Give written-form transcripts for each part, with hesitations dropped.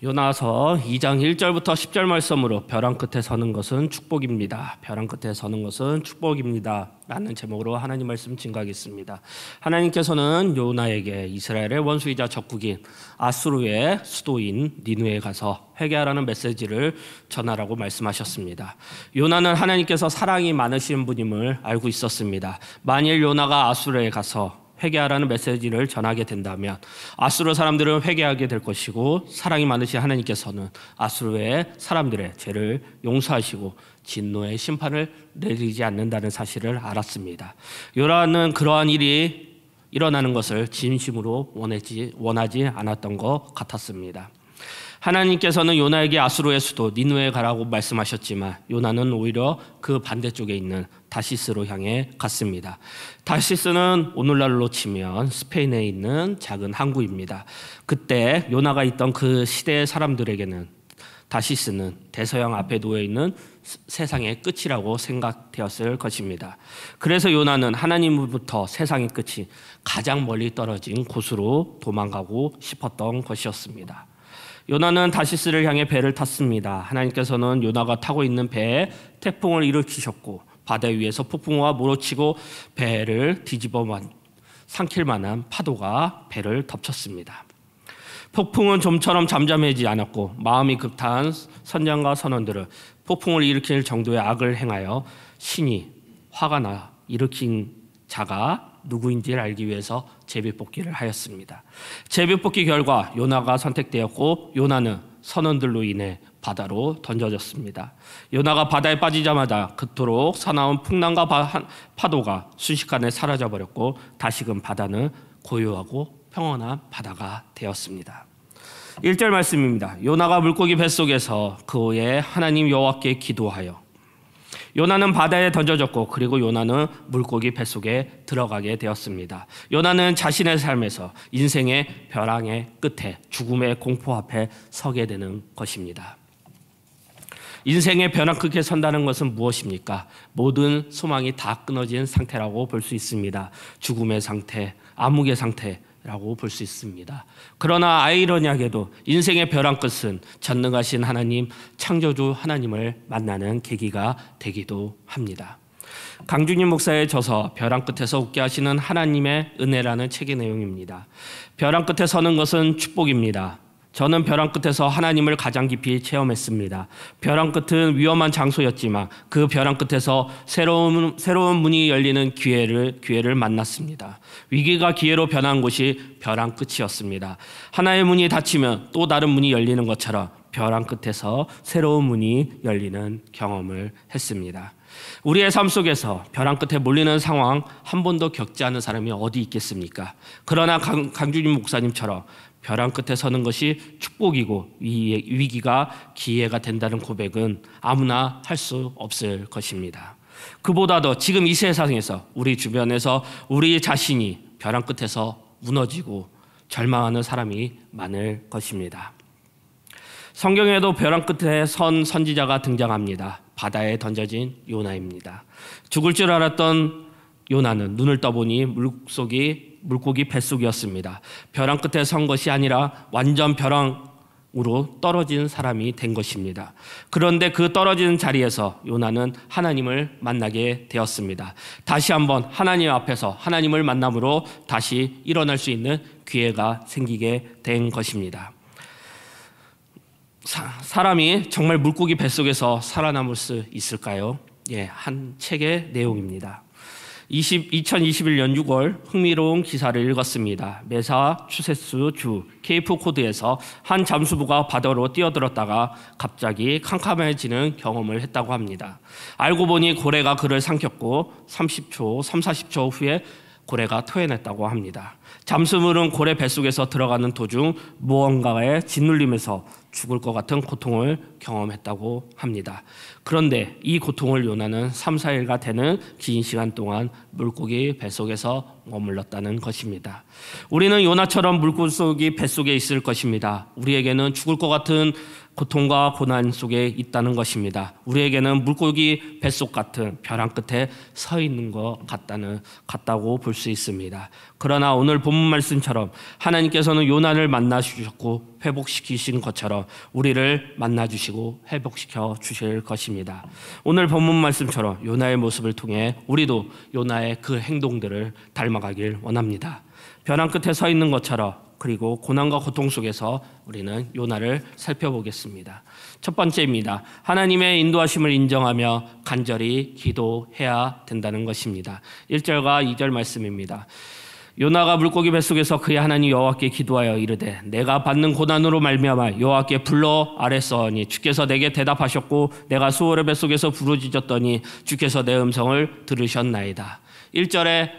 요나서 2장 1절부터 10절 말씀으로 벼랑 끝에 서는 것은 축복입니다. 벼랑 끝에 서는 것은 축복입니다. 라는 제목으로 하나님 말씀 증거하겠습니다. 하나님께서는 요나에게 이스라엘의 원수이자 적국인 아수르의 수도인 니느웨에 가서 회개하라는 메시지를 전하라고 말씀하셨습니다. 요나는 하나님께서 사랑이 많으신 분임을 알고 있었습니다. 만일 요나가 아수르에 가서 회개하라는 메시지를 전하게 된다면 아수르 사람들은 회개하게 될 것이고, 사랑이 많으신 하나님께서는 아수르의 사람들의 죄를 용서하시고 진노의 심판을 내리지 않는다는 사실을 알았습니다. 요나는 그러한 일이 일어나는 것을 진심으로 원하지 않았던 것 같았습니다. 하나님께서는 요나에게 아수르의 수도 니느웨에 가라고 말씀하셨지만 요나는 오히려 그 반대쪽에 있는 다시스로 향해 갔습니다. 다시스는 오늘날로 치면 스페인에 있는 작은 항구입니다. 그때 요나가 있던 그 시대의 사람들에게는 다시스는 대서양 앞에 놓여 있는 세상의 끝이라고 생각되었을 것입니다. 그래서 요나는 하나님으로부터 세상의 끝이 가장 멀리 떨어진 곳으로 도망가고 싶었던 것이었습니다. 요나는 다시스를 향해 배를 탔습니다. 하나님께서는 요나가 타고 있는 배에 태풍을 일으키셨고 바다 위에서 폭풍우가 몰아치고 배를 뒤집어 삼킬 만한 파도가 배를 덮쳤습니다. 폭풍은 좀처럼 잠잠하지 않았고 마음이 급한 선장과 선원들은 폭풍을 일으킬 정도의 악을 행하여 신이 화가 나 일으킨 자가 누구인지를 알기 위해서 제비뽑기를 하였습니다. 제비뽑기 결과 요나가 선택되었고 요나는 선원들로 인해 바다로 던져졌습니다. 요나가 바다에 빠지자마자 그토록 사나운 풍랑과 파도가 순식간에 사라져버렸고 다시금 바다는 고요하고 평온한 바다가 되었습니다. 1절 말씀입니다. 요나가 물고기 뱃속에서 그의 하나님 여호와께 기도하여 요나는 바다에 던져졌고 그리고 요나는 물고기 뱃속에 들어가게 되었습니다. 요나는 자신의 삶에서 인생의 벼랑의 끝에 죽음의 공포 앞에 서게 되는 것입니다. 인생의 벼랑 끝에 선다는 것은 무엇입니까? 모든 소망이 다 끊어진 상태라고 볼 수 있습니다. 죽음의 상태, 암흑의 상태라고 볼 수 있습니다. 그러나 아이러니하게도 인생의 벼랑 끝은 전능하신 하나님, 창조주 하나님을 만나는 계기가 되기도 합니다. 강준임 목사의 저서 벼랑 끝에서 웃게 하시는 하나님의 은혜라는 책의 내용입니다. 벼랑 끝에 서는 것은 축복입니다. 저는 벼랑 끝에서 하나님을 가장 깊이 체험했습니다. 벼랑 끝은 위험한 장소였지만 그 벼랑 끝에서 새로운 문이 열리는 기회를 만났습니다. 위기가 기회로 변한 곳이 벼랑 끝이었습니다. 하나의 문이 닫히면 또 다른 문이 열리는 것처럼 벼랑 끝에서 새로운 문이 열리는 경험을 했습니다. 우리의 삶 속에서 벼랑 끝에 몰리는 상황 한 번도 겪지 않은 사람이 어디 있겠습니까? 그러나 강준임 목사님처럼 벼랑 끝에 서는 것이 축복이고 위기가 기회가 된다는 고백은 아무나 할 수 없을 것입니다. 그보다도 지금 이 세상에서 우리 주변에서 우리 자신이 벼랑 끝에서 무너지고 절망하는 사람이 많을 것입니다. 성경에도 벼랑 끝에 선 선지자가 등장합니다. 바다에 던져진 요나입니다. 죽을 줄 알았던 요나는 눈을 떠보니 물고기 뱃속이었습니다. 벼랑 끝에 선 것이 아니라 완전 벼랑으로 떨어진 사람이 된 것입니다. 그런데 그 떨어지는 자리에서 요나는 하나님을 만나게 되었습니다. 다시 한번 하나님 앞에서 하나님을 만남으로 다시 일어날 수 있는 기회가 생기게 된 것입니다. 사람이 정말 물고기 뱃속에서 살아남을 수 있을까요? 한 책의 내용입니다. 2021년 6월 흥미로운 기사를 읽었습니다. 매사추세츠 주 케이프 코드에서 한 잠수부가 바다로 뛰어들었다가 갑자기 캄캄해지는 경험을 했다고 합니다. 알고 보니 고래가 그를 삼켰고 40초 후에 고래가 토해냈다고 합니다. 잠수물은 고래 뱃속에서 들어가는 도중 무언가에 짓눌림에서 죽을 것 같은 고통을 경험했다고 합니다. 그런데 이 고통을 요나는 3, 4일가 되는 긴 시간 동안 물고기 뱃속에서 머물렀다는 것입니다. 우리는 요나처럼 물고기 뱃속에 있을 것입니다. 우리에게는 죽을 것 같은 고통과 고난 속에 있다는 것입니다. 우리에게는 물고기 뱃속 같은 벼랑 끝에 서 있는 것 같다고 볼 수 있습니다. 그러나 오늘 오늘 본문 말씀처럼 하나님께서는 요나를 만나 주셨고 회복시키신 것처럼 우리를 만나 주시고 회복시켜 주실 것입니다. 오늘 본문 말씀처럼 요나의 모습을 통해 우리도 요나의 그 행동들을 닮아가길 원합니다. 벼랑 끝에 서 있는 것처럼, 그리고 고난과 고통 속에서 우리는 요나를 살펴보겠습니다. 첫 번째입니다. 하나님의 인도하심을 인정하며 간절히 기도해야 된다는 것입니다. 1절과 2절 말씀입니다. 요나가 물고기 뱃속에서 그의 하나님 여호와께 기도하여 이르되 내가 받는 고난으로 말미암아 여호와께 불러 아뢰었으니 주께서 내게 대답하셨고 내가 수월의 뱃속에서 부르짖었더니 주께서 내 음성을 들으셨나이다. 1절에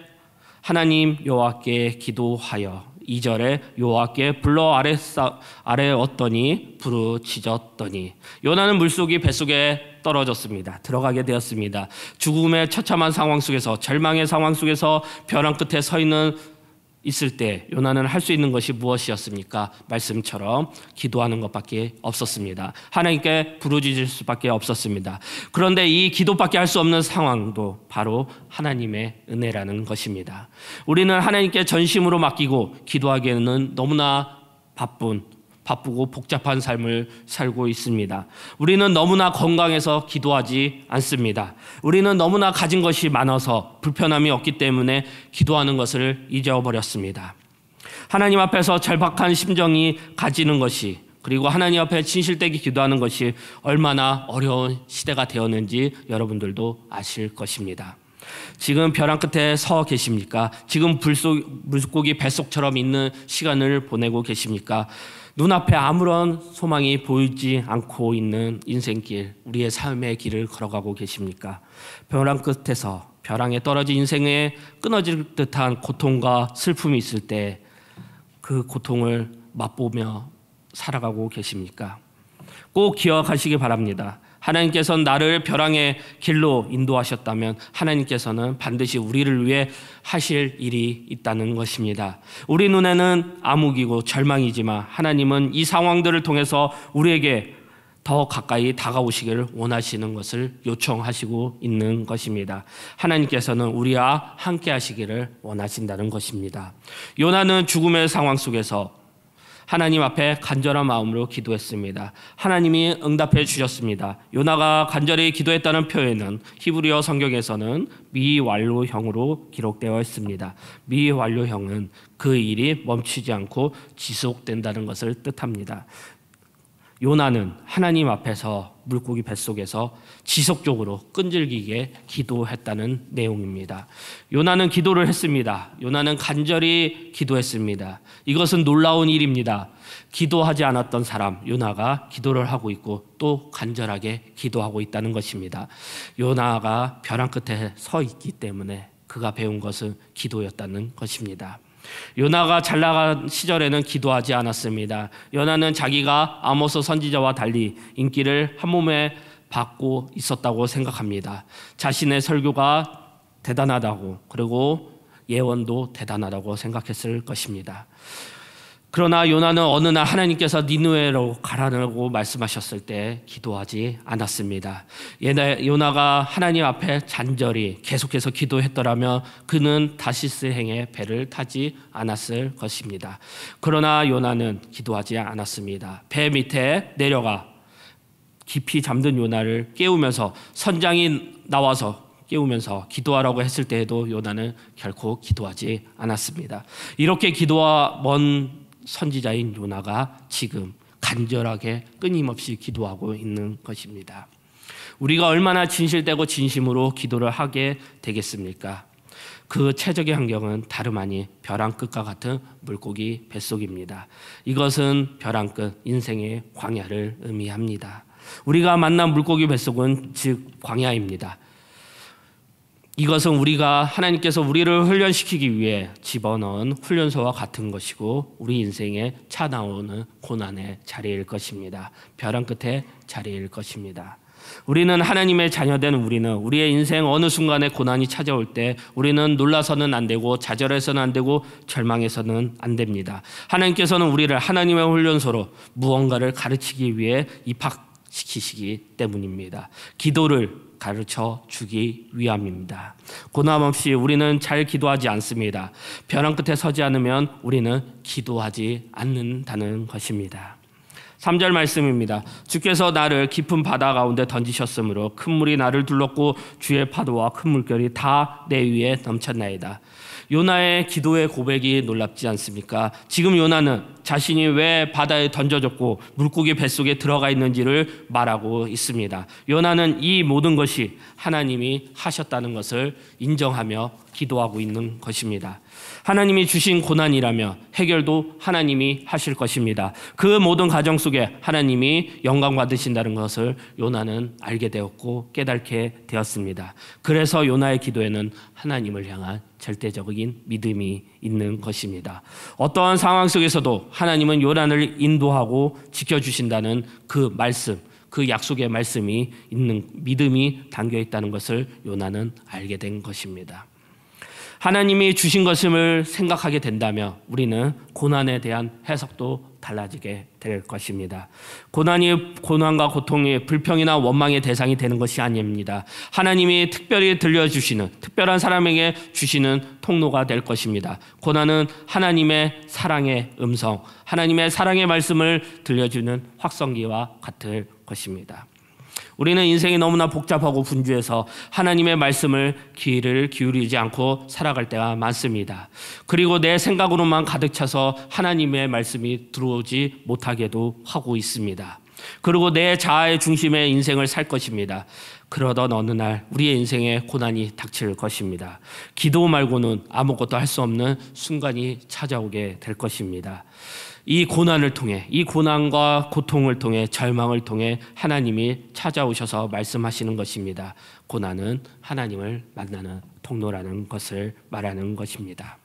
하나님 여호와께 기도하여, 2절에 여호와께 불러 아뢰었더니 부르짖었더니, 요나는 물속이 뱃속에 떨어졌습니다. 들어가게 되었습니다. 죽음의 처참한 상황 속에서, 절망의 상황 속에서 벼랑 끝에 서 있을 때 요나는 할 수 있는 것이 무엇이었습니까? 말씀처럼 기도하는 것밖에 없었습니다. 하나님께 부르짖을 수밖에 없었습니다. 그런데 이 기도밖에 할 수 없는 상황도 바로 하나님의 은혜라는 것입니다. 우리는 하나님께 전심으로 맡기고 기도하기에는 너무나 바쁘고 복잡한 삶을 살고 있습니다. 우리는 너무나 건강해서 기도하지 않습니다. 우리는 너무나 가진 것이 많아서 불편함이 없기 때문에 기도하는 것을 잊어버렸습니다. 하나님 앞에서 절박한 심정이 가지는 것이, 그리고 하나님 앞에 진실되게 기도하는 것이 얼마나 어려운 시대가 되었는지 여러분들도 아실 것입니다. 지금 벼랑 끝에 서 계십니까? 지금 물고기 뱃속처럼 있는 시간을 보내고 계십니까? 눈앞에 아무런 소망이 보이지 않고 있는 인생길, 우리의 삶의 길을 걸어가고 계십니까? 벼랑 끝에서, 벼랑에 떨어진 인생에 끊어질 듯한 고통과 슬픔이 있을 때 그 고통을 맛보며 살아가고 계십니까? 꼭 기억하시기 바랍니다. 하나님께서는 나를 벼랑의 길로 인도하셨다면 하나님께서는 반드시 우리를 위해 하실 일이 있다는 것입니다. 우리 눈에는 암흑이고 절망이지만 하나님은 이 상황들을 통해서 우리에게 더 가까이 다가오시기를 원하시는 것을 요청하시고 있는 것입니다. 하나님께서는 우리와 함께 하시기를 원하신다는 것입니다. 요나는 죽음의 상황 속에서 하나님 앞에 간절한 마음으로 기도했습니다. 하나님이 응답해 주셨습니다. 요나가 간절히 기도했다는 표현은 히브리어 성경에서는 미완료형으로 기록되어 있습니다. 미완료형은 그 일이 멈추지 않고 지속된다는 것을 뜻합니다. 요나는 하나님 앞에서 물고기 뱃속에서 지속적으로 끈질기게 기도했다는 내용입니다. 요나는 기도를 했습니다. 요나는 간절히 기도했습니다. 이것은 놀라운 일입니다. 기도하지 않았던 사람 요나가 기도를 하고 있고 또 간절하게 기도하고 있다는 것입니다. 요나가 벼랑 끝에 서 있기 때문에 그가 배운 것은 기도였다는 것입니다. 요나가 잘 나간 시절에는 기도하지 않았습니다. 요나는 자기가 아모스 선지자와 달리 인기를 한몸에 받고 있었다고 생각합니다. 자신의 설교가 대단하다고, 그리고 예언도 대단하다고 생각했을 것입니다. 그러나 요나는 어느 날 하나님께서 니느웨로 가라고 말씀하셨을 때 기도하지 않았습니다. 요나가 하나님 앞에 잔절히 계속해서 기도했더라면 그는 다시스행의 배를 타지 않았을 것입니다. 그러나 요나는 기도하지 않았습니다. 배 밑에 내려가 깊이 잠든 요나를 깨우면서, 선장이 나와서 깨우면서 기도하라고 했을 때에도 요나는 결코 기도하지 않았습니다. 이렇게 기도와 먼 선지자인 요나가 지금 간절하게 끊임없이 기도하고 있는 것입니다. 우리가 얼마나 진실되고 진심으로 기도를 하게 되겠습니까? 그 최적의 환경은 다름 아닌 벼랑 끝과 같은 물고기 뱃속입니다. 이것은 벼랑 끝, 인생의 광야를 의미합니다. 우리가 만난 물고기 뱃속은 즉 광야입니다. 이것은 우리가 하나님께서 우리를 훈련시키기 위해 집어넣은 훈련소와 같은 것이고 우리 인생에 찾아오는 고난의 자리일 것입니다. 벼랑 끝의 자리일 것입니다. 우리는 하나님의 자녀된 우리는 우리의 인생 어느 순간에 고난이 찾아올 때 우리는 놀라서는 안 되고 좌절해서는 안 되고 절망해서는 안 됩니다. 하나님께서는 우리를 하나님의 훈련소로 무언가를 가르치기 위해 입학시키시기 때문입니다. 기도를 가르쳐 주기 위함입니다. 고난 없이 우리는 잘 기도하지 않습니다. 벼랑 끝에 서지 않으면 우리는 기도하지 않는다는 것입니다. 3절 말씀입니다. 주께서 나를 깊은 바다 가운데 던지셨으므로 큰 물이 나를 둘렀고 주의 파도와 큰 물결이 다 내 위에 넘쳤나이다. 요나의 기도의 고백이 놀랍지 않습니까? 지금 요나는 자신이 왜 바다에 던져졌고 물고기 뱃속에 들어가 있는지를 말하고 있습니다. 요나는 이 모든 것이 하나님이 하셨다는 것을 인정하며 기도하고 있는 것입니다. 하나님이 주신 고난이라며 해결도 하나님이 하실 것입니다. 그 모든 과정 속에 하나님이 영광 받으신다는 것을 요나는 알게 되었고 깨닫게 되었습니다. 그래서 요나의 기도에는 하나님을 향한 절대적인 믿음이 있는 것입니다. 어떠한 상황 속에서도 하나님은 요나를 인도하고 지켜주신다는 그 말씀, 그 약속의 말씀이 있는 믿음이 담겨 있다는 것을 요나는 알게 된 것입니다. 하나님이 주신 것임을 생각하게 된다면 우리는 고난에 대한 해석도 달라지게 될 것입니다. 고난과 고통이 불평이나 원망의 대상이 되는 것이 아닙니다. 하나님이 특별히 들려주시는, 특별한 사람에게 주시는 통로가 될 것입니다. 고난은 하나님의 사랑의 음성, 하나님의 사랑의 말씀을 들려주는 확성기와 같을 것입니다. 우리는 인생이 너무나 복잡하고 분주해서 하나님의 말씀을 귀를 기울이지 않고 살아갈 때가 많습니다. 그리고 내 생각으로만 가득 차서 하나님의 말씀이 들어오지 못하게도 하고 있습니다. 그리고 내 자아의 중심의 인생을 살 것입니다. 그러던 어느 날 우리의 인생에 고난이 닥칠 것입니다. 기도 말고는 아무것도 할 수 없는 순간이 찾아오게 될 것입니다. 이 고난을 통해, 이 고난과 고통을 통해, 절망을 통해 하나님이 찾아오셔서 말씀하시는 것입니다. 고난은 하나님을 만나는 통로라는 것을 말하는 것입니다.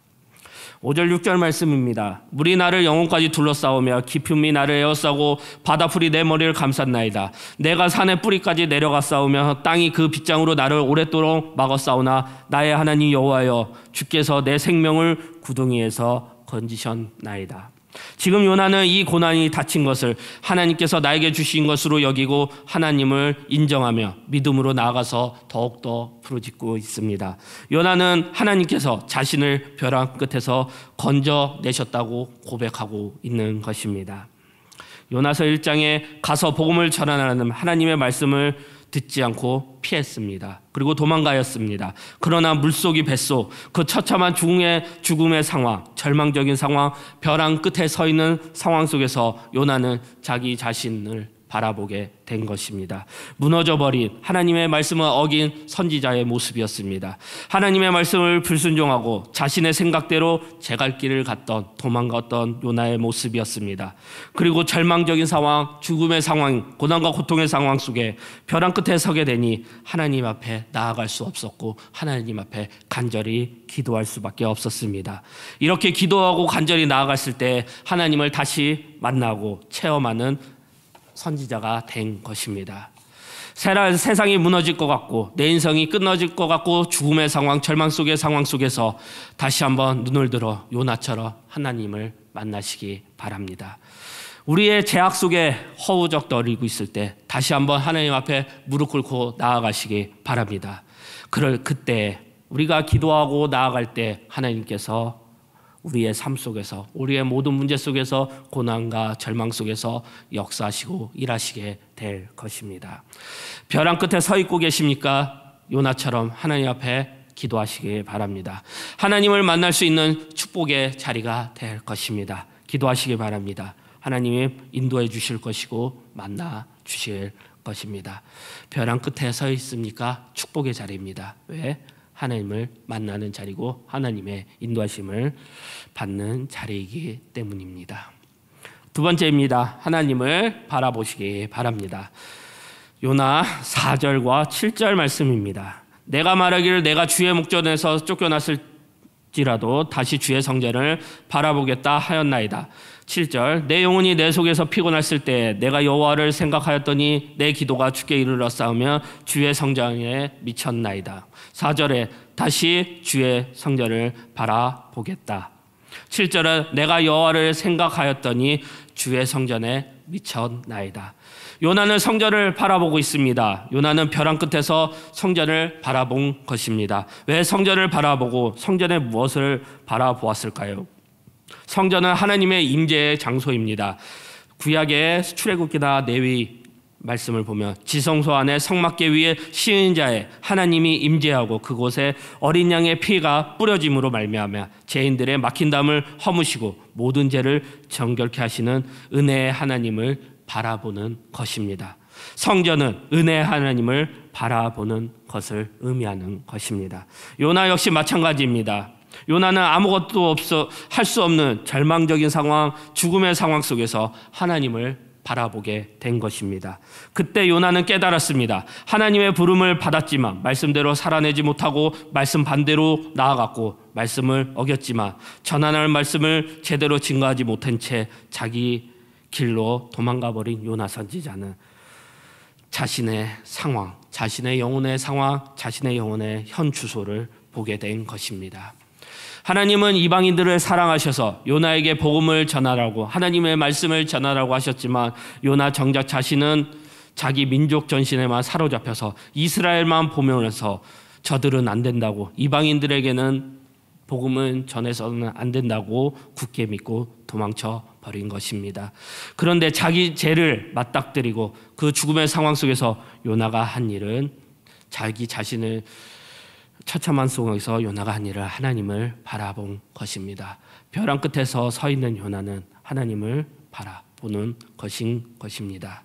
5절 6절 말씀입니다. 물이 나를 영혼까지 둘러싸우며 깊음이 나를 에워싸고 바다풀이 내 머리를 감쌌나이다. 내가 산의 뿌리까지 내려가 싸우며 땅이 그 빗장으로 나를 오랫도록 막아 싸우나 나의 하나님 여호와여 주께서 내 생명을 구덩이에서 건지셨나이다. 지금 요나는 이 고난이 닥친 것을 하나님께서 나에게 주신 것으로 여기고 하나님을 인정하며 믿음으로 나아가서 더욱더 부르짖고 있습니다. 요나는 하나님께서 자신을 벼랑 끝에서 건져내셨다고 고백하고 있는 것입니다. 요나서 1장에 가서 복음을 전하라는 하나님의 말씀을 듣지 않고 피했습니다. 그리고 도망가였습니다. 그러나 물속이 뱃속, 그 처참한 죽음의 상황, 절망적인 상황, 벼랑 끝에 서 있는 상황 속에서 요나는 자기 자신을 바라보게 된 것입니다. 무너져버린 하나님의 말씀을 어긴 선지자의 모습이었습니다. 하나님의 말씀을 불순종하고 자신의 생각대로 제 갈 길을 갔던, 도망갔던 요나의 모습이었습니다. 그리고 절망적인 상황, 죽음의 상황, 고난과 고통의 상황 속에 벼랑 끝에 서게 되니 하나님 앞에 나아갈 수 없었고 하나님 앞에 간절히 기도할 수밖에 없었습니다. 이렇게 기도하고 간절히 나아갔을 때 하나님을 다시 만나고 체험하는 선지자가 된 것입니다. 세상이 무너질 것 같고 내 인생이 끊어질 것 같고 죽음의 상황, 절망 속의 상황 속에서 다시 한번 눈을 들어 요나처럼 하나님을 만나시기 바랍니다. 우리의 죄악 속에 허우적거리고 있을 때 다시 한번 하나님 앞에 무릎 꿇고 나아가시기 바랍니다. 그때 우리가 기도하고 나아갈 때 하나님께서 우리의 삶 속에서, 우리의 모든 문제 속에서, 고난과 절망 속에서 역사하시고 일하시게 될 것입니다. 벼랑 끝에 서 있고 계십니까? 요나처럼 하나님 앞에 기도하시기 바랍니다. 하나님을 만날 수 있는 축복의 자리가 될 것입니다. 기도하시기 바랍니다. 하나님이 인도해 주실 것이고 만나 주실 것입니다. 벼랑 끝에 서 있습니까? 축복의 자리입니다. 왜? 하나님을 만나는 자리고 하나님의 인도하심을 받는 자리이기 때문입니다. 두 번째입니다. 하나님을 바라보시기 바랍니다. 요나 4절과 7절 말씀입니다. 내가 말하기를 내가 주의 목전에서 쫓겨났을지라도 다시 주의 성전을 바라보겠다 하였나이다. 7절 내 영혼이 내 속에서 피곤했을 때 내가 여호와를 생각하였더니 내 기도가 주께 이르렀사오며 주의 성전에 미쳤나이다. 4절에 다시 주의 성전을 바라보겠다. 7절은 내가 여호와를 생각하였더니 주의 성전에 미쳤나이다. 요나는 성전을 바라보고 있습니다. 요나는 벼랑 끝에서 성전을 바라본 것입니다. 왜 성전을 바라보고 성전에 무엇을 바라보았을까요? 성전은 하나님의 임재의 장소입니다. 구약의 출애굽기나 레위 말씀을 보면 지성소 안에 성막계 위에 시인 자의 하나님이 임재하고 그곳에 어린 양의 피가 뿌려짐으로 말미암아 죄인들의 막힌 담을 허무시고 모든 죄를 정결케 하시는 은혜의 하나님을 바라보는 것입니다. 성전은 은혜의 하나님을 바라보는 것을 의미하는 것입니다. 요나 역시 마찬가지입니다. 요나는 아무것도 할 수 없는 절망적인 상황, 죽음의 상황 속에서 하나님을 바라보게 된 것입니다. 그때 요나는 깨달았습니다. 하나님의 부름을 받았지만 말씀대로 살아내지 못하고 말씀 반대로 나아갔고 말씀을 어겼지만 전하는 말씀을 제대로 증거하지 못한 채 자기 길로 도망가 버린 요나 선지자는 자신의 상황, 자신의 영혼의 상황, 자신의 영혼의 현 주소를 보게 된 것입니다. 하나님은 이방인들을 사랑하셔서 요나에게 복음을 전하라고 하나님의 말씀을 전하라고 하셨지만 요나 정작 자신은 자기 민족 전신에만 사로잡혀서 이스라엘만 보면서 저들은 안 된다고, 이방인들에게는 복음은 전해서는 안 된다고 굳게 믿고 도망쳐 버린 것입니다. 그런데 자기 죄를 맞닥뜨리고 그 죽음의 상황 속에서 요나가 한 일은 자기 자신을 처참한 속에서 요나가 한 일을 하나님을 바라본 것입니다. 벼랑 끝에서 서 있는 요나는 하나님을 바라보는 것인 것입니다.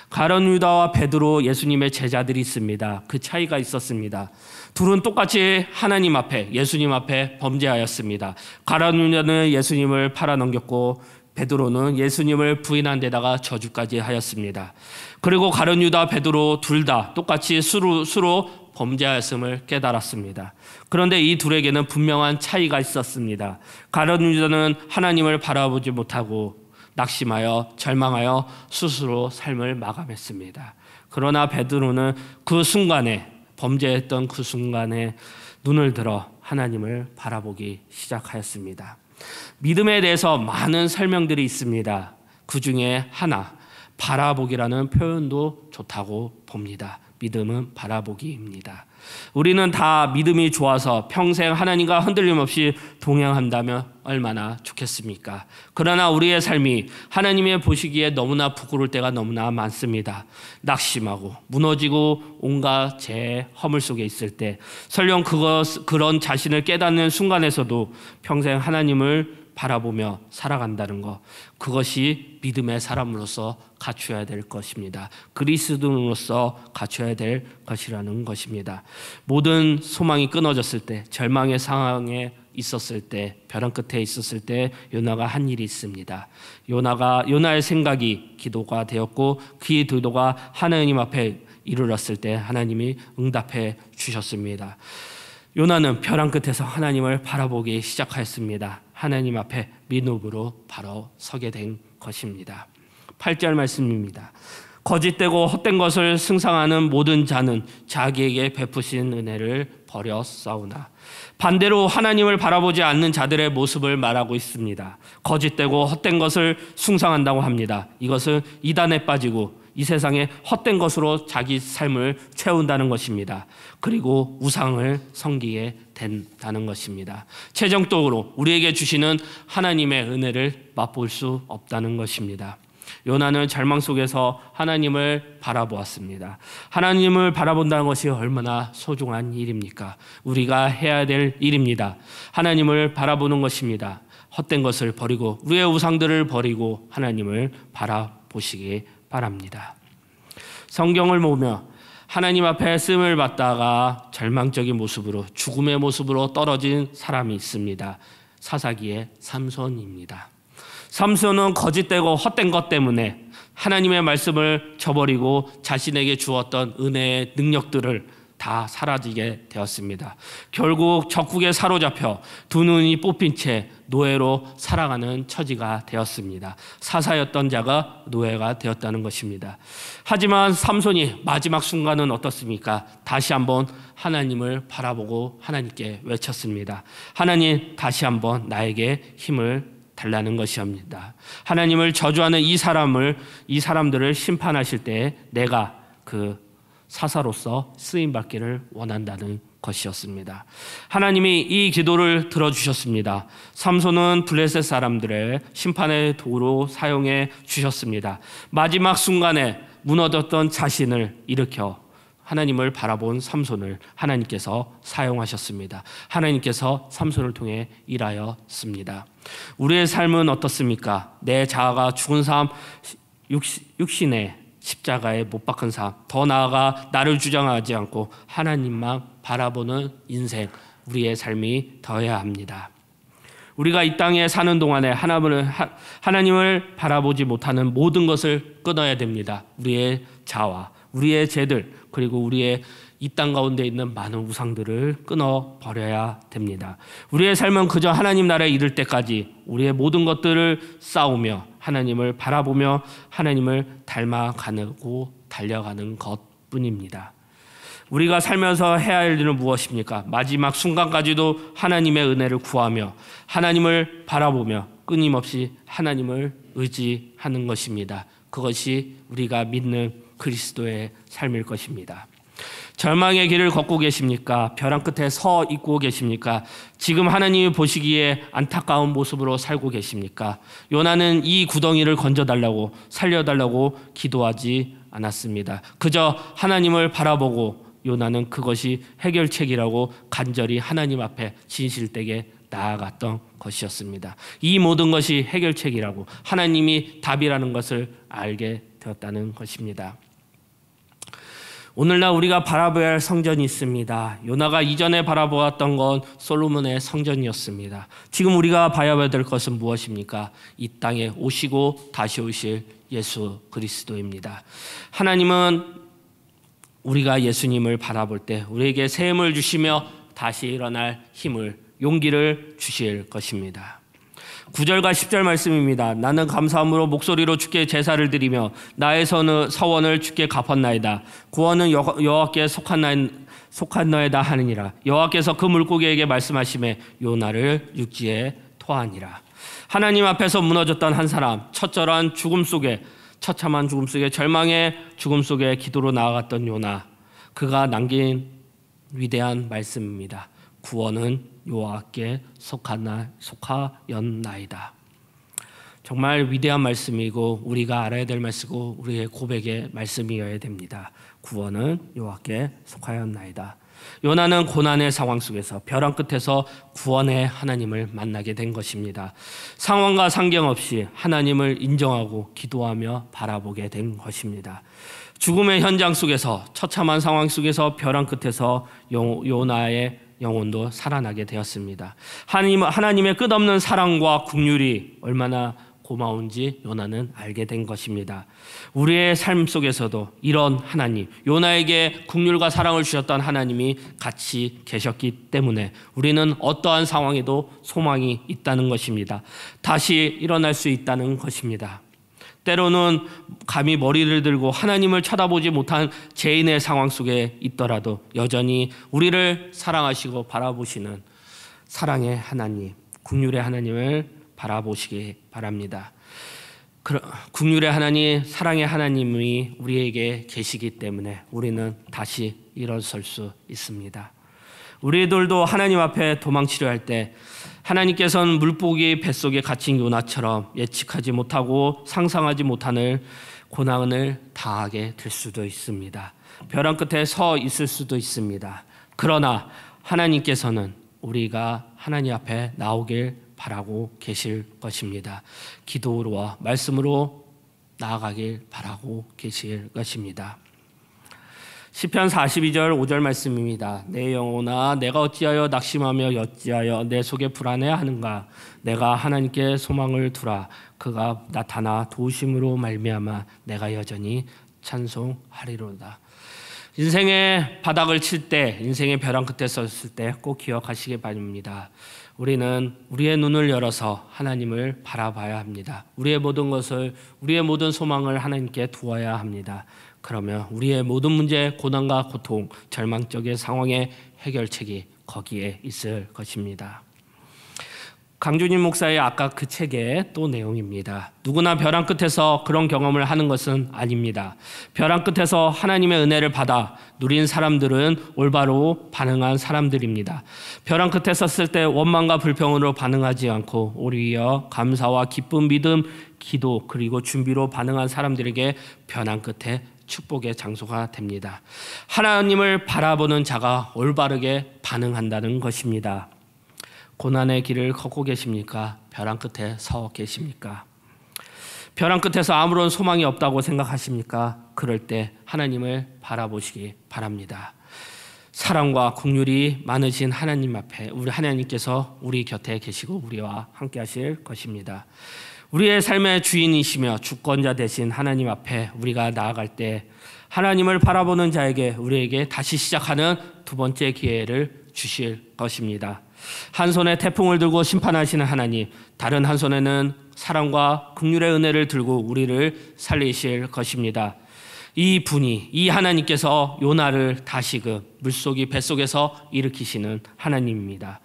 가룟 유다와 베드로 예수님의 제자들이 있습니다. 그 차이가 있었습니다. 둘은 똑같이 하나님 앞에, 예수님 앞에 범죄하였습니다. 가룟 유다는 예수님을 팔아넘겼고 베드로는 예수님을 부인한 데다가 저주까지 하였습니다. 그리고 가룟 유다, 베드로 둘 다 똑같이 수로 범죄하였음을 깨달았습니다. 그런데 이 둘에게는 분명한 차이가 있었습니다. 가룟 유다는 하나님을 바라보지 못하고 낙심하여 절망하여 스스로 삶을 마감했습니다. 그러나 베드로는 그 순간에, 범죄했던 그 순간에 눈을 들어 하나님을 바라보기 시작하였습니다. 믿음에 대해서 많은 설명들이 있습니다. 그 중에 하나, 바라보기라는 표현도 좋다고 봅니다. 믿음은 바라보기입니다. 우리는 다 믿음이 좋아서 평생 하나님과 흔들림 없이 동행한다면 얼마나 좋겠습니까? 그러나 우리의 삶이 하나님의 보시기에 너무나 부끄러울 때가 너무나 많습니다. 낙심하고 무너지고 온갖 죄 허물 속에 있을 때 설령 그런 자신을 깨닫는 순간에서도 평생 하나님을 바라보며 살아간다는 것, 그것이 믿음의 사람으로서 갖춰야 될 것입니다. 그리스도인으로서 갖춰야 될 것이라는 것입니다. 모든 소망이 끊어졌을 때, 절망의 상황에 있었을 때, 벼랑 끝에 있었을 때 요나가 한 일이 있습니다. 요나의 생각이 기도가 되었고 그 기도가 하나님 앞에 이르렀을 때 하나님이 응답해 주셨습니다. 요나는 벼랑 끝에서 하나님을 바라보기 시작하였습니다. 하나님 앞에 믿음으로 바로 서게 된 것입니다. 8절 말씀입니다. 거짓되고 헛된 것을 승상하는 모든 자는 자기에게 베푸신 은혜를 버려 싸우나. 반대로 하나님을 바라보지 않는 자들의 모습을 말하고 있습니다. 거짓되고 헛된 것을 숭상한다고 합니다. 이것은 이단에 빠지고 이 세상에 헛된 것으로 자기 삶을 채운다는 것입니다. 그리고 우상을 섬기게 된다는 것입니다. 최종적으로 우리에게 주시는 하나님의 은혜를 맛볼 수 없다는 것입니다. 요나는 절망 속에서 하나님을 바라보았습니다. 하나님을 바라본다는 것이 얼마나 소중한 일입니까? 우리가 해야 될 일입니다. 하나님을 바라보는 것입니다. 헛된 것을 버리고 우리의 우상들을 버리고 하나님을 바라보시기 바랍니다. 성경을 보며 하나님 앞에 쓰임을 받다가 절망적인 모습으로, 죽음의 모습으로 떨어진 사람이 있습니다. 사사기의 삼손입니다. 삼손은 거짓되고 헛된 것 때문에 하나님의 말씀을 저버리고 자신에게 주었던 은혜의 능력들을 다 사라지게 되었습니다. 결국 적국에 사로잡혀 두 눈이 뽑힌 채 노예로 살아가는 처지가 되었습니다. 사사였던 자가 노예가 되었다는 것입니다. 하지만 삼손이 마지막 순간은 어떻습니까? 다시 한번 하나님을 바라보고 하나님께 외쳤습니다. 하나님, 다시 한번 나에게 힘을 달라는 것이옵니다. 하나님을 저주하는 이 사람들을 심판하실 때 내가 그 사사로서 쓰임 받기를 원한다는 것이었습니다. 하나님이 이 기도를 들어주셨습니다. 삼손은 블레셋 사람들의 심판의 도구로 사용해 주셨습니다. 마지막 순간에 무너졌던 자신을 일으켜 하나님을 바라본 삼손을 하나님께서 사용하셨습니다. 하나님께서 삼손을 통해 일하였습니다. 우리의 삶은 어떻습니까? 내 자아가 죽은 삶, 육신의 십자가에 못 박힌 삶, 더 나아가 나를 주장하지 않고 하나님만 바라보는 인생, 우리의 삶이 되어야 합니다. 우리가 이 땅에 사는 동안에 하나님을 바라보지 못하는 모든 것을 끊어야 됩니다. 우리의 자아, 우리의 죄들, 그리고 우리의 이 땅 가운데 있는 많은 우상들을 끊어버려야 됩니다. 우리의 삶은 그저 하나님 나라에 이를 때까지 우리의 모든 것들을 싸우며 하나님을 바라보며 하나님을 닮아가고 달려가는 것뿐입니다. 우리가 살면서 해야 할 일은 무엇입니까? 마지막 순간까지도 하나님의 은혜를 구하며 하나님을 바라보며 끊임없이 하나님을 의지하는 것입니다. 그것이 우리가 믿는 그리스도의 삶일 것입니다. 절망의 길을 걷고 계십니까? 벼랑 끝에 서 있고 계십니까? 지금 하나님이 보시기에 안타까운 모습으로 살고 계십니까? 요나는 이 구덩이를 건져달라고 살려달라고 기도하지 않았습니다. 그저 하나님을 바라보고 요나는 그것이 해결책이라고 간절히 하나님 앞에 진실되게 나아갔던 것이었습니다. 이 모든 것이 해결책이라고 하나님이 답이라는 것을 알게 되었다는 것입니다. 오늘날 우리가 바라봐야 할 성전이 있습니다. 요나가 이전에 바라보았던 건 솔로몬의 성전이었습니다. 지금 우리가 봐야 될 것은 무엇입니까? 이 땅에 오시고 다시 오실 예수 그리스도입니다. 하나님은 우리가 예수님을 바라볼 때 우리에게 새 힘을 주시며 다시 일어날 힘을, 용기를 주실 것입니다. 9절과 10절 말씀입니다. 나는 감사함으로 목소리로 주께 제사를 드리며 나의 서원을 주께 갚았나이다. 구원은 여호와께 속한나이다 하느니라. 여호와께서 그 물고기에게 말씀하시매 요나를 육지에 토하니라. 하나님 앞에서 무너졌던 한 사람, 처참한 죽음 속에 절망의 죽음 속에 기도로 나아갔던 요나, 그가 남긴 위대한 말씀입니다. 구원은 여호와께 속하였나이다. 정말 위대한 말씀이고 우리가 알아야 될 말씀이고 우리의 고백의 말씀이어야 됩니다. 구원은 여호와께 속하였나이다. 요나는 고난의 상황 속에서 벼랑 끝에서 구원의 하나님을 만나게 된 것입니다. 상황과 상관없이 하나님을 인정하고 기도하며 바라보게 된 것입니다. 죽음의 현장 속에서 처참한 상황 속에서 벼랑 끝에서 요나의 영혼도 살아나게 되었습니다. 하나님의 끝없는 사랑과 긍휼이 얼마나 고마운지 요나는 알게 된 것입니다. 우리의 삶 속에서도 이런 하나님, 요나에게 긍휼과 사랑을 주셨던 하나님이 같이 계셨기 때문에 우리는 어떠한 상황에도 소망이 있다는 것입니다. 다시 일어날 수 있다는 것입니다. 때로는 감히 머리를 들고 하나님을 쳐다보지 못한 죄인의 상황 속에 있더라도 여전히 우리를 사랑하시고 바라보시는 사랑의 하나님, 긍휼의 하나님을 바라보시기 바랍니다. 긍휼의 하나님, 사랑의 하나님이 우리에게 계시기 때문에 우리는 다시 일어설 수 있습니다. 우리들도 하나님 앞에 도망치려 할 때 하나님께서는 물고기 뱃속에 갇힌 요나처럼 예측하지 못하고 상상하지 못하는 고난을 당하게 될 수도 있습니다. 벼랑 끝에 서 있을 수도 있습니다. 그러나 하나님께서는 우리가 하나님 앞에 나오길 바라고 계실 것입니다. 기도로와 말씀으로 나아가길 바라고 계실 것입니다. 시편 42절 5절 말씀입니다. 내 영혼아 내가 어찌하여 낙심하며 어찌하여 내 속에 불안해하는가. 내가 하나님께 소망을 두라. 그가 나타나 도우심으로 말미암아 내가 여전히 찬송하리로다. 인생의 바닥을 칠 때, 인생의 벼랑 끝에 섰을 때 꼭 기억하시기 바랍니다. 우리는 우리의 눈을 열어서 하나님을 바라봐야 합니다. 우리의 모든 것을, 우리의 모든 소망을 하나님께 두어야 합니다. 그러면 우리의 모든 문제, 고난과 고통, 절망적인 상황의 해결책이 거기에 있을 것입니다. 강준인 목사의 아까 그 책의 또 내용입니다. 누구나 벼랑 끝에서 그런 경험을 하는 것은 아닙니다. 벼랑 끝에서 하나님의 은혜를 받아 누린 사람들은 올바로 반응한 사람들입니다. 벼랑 끝에 섰을 때 원망과 불평으로 반응하지 않고 오히려 감사와 기쁨, 믿음, 기도 그리고 준비로 반응한 사람들에게 벼랑 끝에 축복의 장소가 됩니다. 하나님을 바라보는 자가 올바르게 반응한다는 것입니다. 고난의 길을 걷고 계십니까? 벼랑 끝에 서 계십니까? 벼랑 끝에서 아무런 소망이 없다고 생각하십니까? 그럴 때 하나님을 바라보시기 바랍니다. 사랑과 긍휼이 많으신 하나님 앞에 우리 하나님께서 우리 곁에 계시고 우리와 함께 하실 것입니다. 우리의 삶의 주인이시며 주권자 되신 하나님 앞에 우리가 나아갈 때 하나님을 바라보는 자에게 우리에게 다시 시작하는 두 번째 기회를 주실 것입니다. 한 손에 태풍을 들고 심판하시는 하나님, 다른 한 손에는 사랑과 긍휼의 은혜를 들고 우리를 살리실 것입니다. 이 분이, 이 하나님께서 요나를 다시금 물속이 뱃속에서 일으키시는 하나님입니다.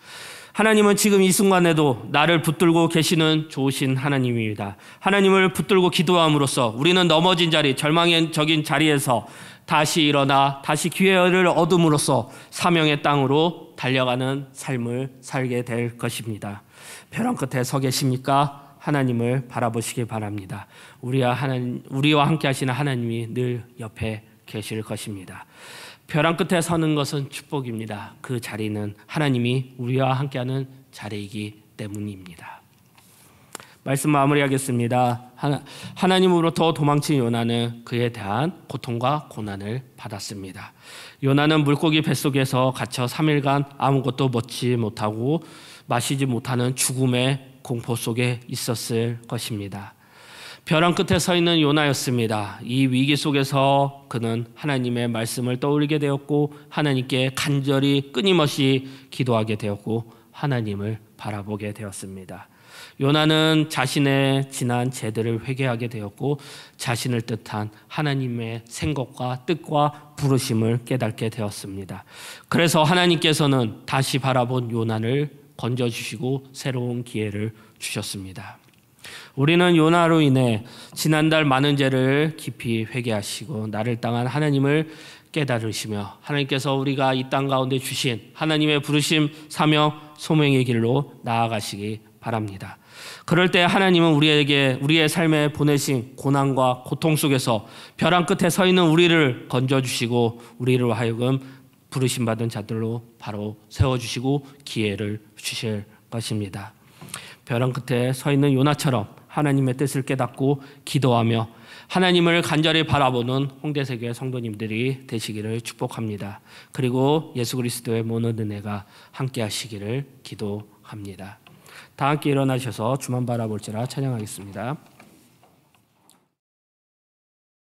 하나님은 지금 이 순간에도 나를 붙들고 계시는 좋으신 하나님입니다. 하나님을 붙들고 기도함으로써 우리는 넘어진 자리, 절망적인 자리에서 다시 일어나 다시 기회를 얻음으로써 사명의 땅으로 달려가는 삶을 살게 될 것입니다. 벼랑 끝에 서 계십니까? 하나님을 바라보시기 바랍니다. 우리와 함께 하시는 하나님이 늘 옆에 계실 것입니다. 벼랑 끝에 서는 것은 축복입니다. 그 자리는 하나님이 우리와 함께하는 자리이기 때문입니다. 말씀 마무리하겠습니다. 하나님으로부터 도망친 요나는 그에 대한 고통과 고난을 받았습니다. 요나는 물고기 뱃속에서 갇혀 3일간 아무것도 먹지 못하고 마시지 못하는 죽음의 공포 속에 있었을 것입니다. 벼랑 끝에 서 있는 요나였습니다. 이 위기 속에서 그는 하나님의 말씀을 떠올리게 되었고 하나님께 간절히 끊임없이 기도하게 되었고 하나님을 바라보게 되었습니다. 요나는 자신의 지난 죄들을 회개하게 되었고 자신을 뜻한 하나님의 생각과 뜻과 부르심을 깨닫게 되었습니다. 그래서 하나님께서는 다시 바라본 요나를 건져주시고 새로운 기회를 주셨습니다. 우리는 요나로 인해 지난달 많은 죄를 깊이 회개하시고 나를 당한 하나님을 깨달으시며 하나님께서 우리가 이 땅 가운데 주신 하나님의 부르심, 사명, 소명의 길로 나아가시기 바랍니다. 그럴 때 하나님은 우리에게 우리의 삶에 보내신 고난과 고통 속에서 벼랑 끝에 서 있는 우리를 건져주시고 우리로 하여금 부르심받은 자들로 바로 세워주시고 기회를 주실 것입니다. 벼랑 끝에 서 있는 요나처럼 하나님의 뜻을 깨닫고 기도하며 하나님을 간절히 바라보는 홍대세교회 성도님들이 되시기를 축복합니다. 그리고 예수 그리스도의 모든 은혜가 함께 하시기를 기도합니다. 다 함께 일어나셔서 주만 바라볼지라 찬양하겠습니다.